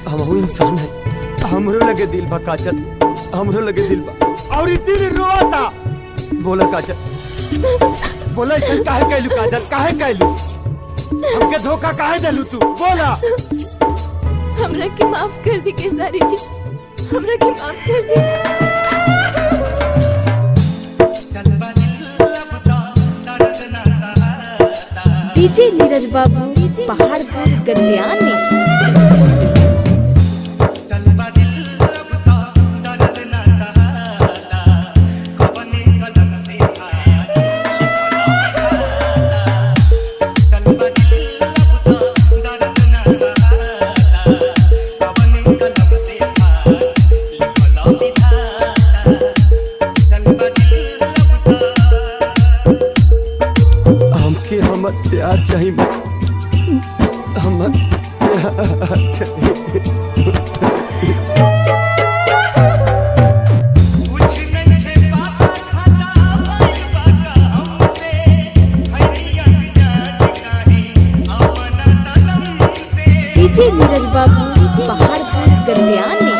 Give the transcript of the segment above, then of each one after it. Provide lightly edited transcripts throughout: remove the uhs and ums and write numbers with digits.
हम इंसान है, हमरो लगे दिल बा काजल, हमरो लगे दिल बा और ई दिल रोता। बोला काजल, बोला ऐसा काहे कहलू काजल, काहे कहलू हमके धोखा काहे देलू तू? बोला। हमरा के माफ कर दी केसारी जी, हमरा के माफ कर दी। डीजे नीरज बाबू पहाड़पुर कल्याणी। हमर प्यार चाहिए, हमर प्यार चाहिए। डीजे नीरज बाबू पहाड़पुर कल्याणी।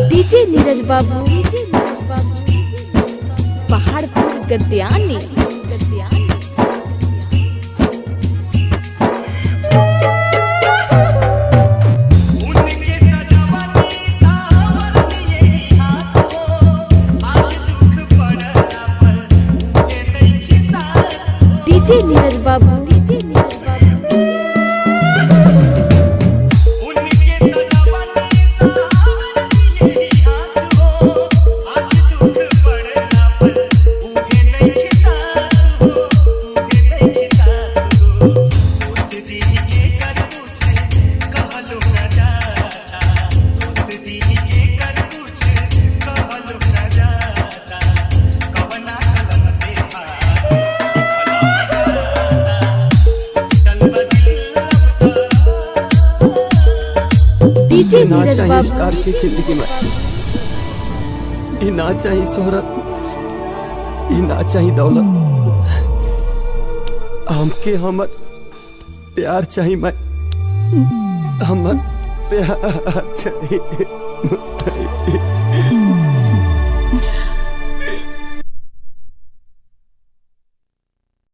डीजे नीरज बाबू पहाड़पुर कल्याणी। डीजे नीरज बाबू डीजे ना नीरज चाहिए बाबू स्टार की जिंदगी में, ये ना चाहिए शोहरत, ये ना चाहिए दौलत, हमके हमर प्यार चाहिए, मैं हमर प्यार चाहिए।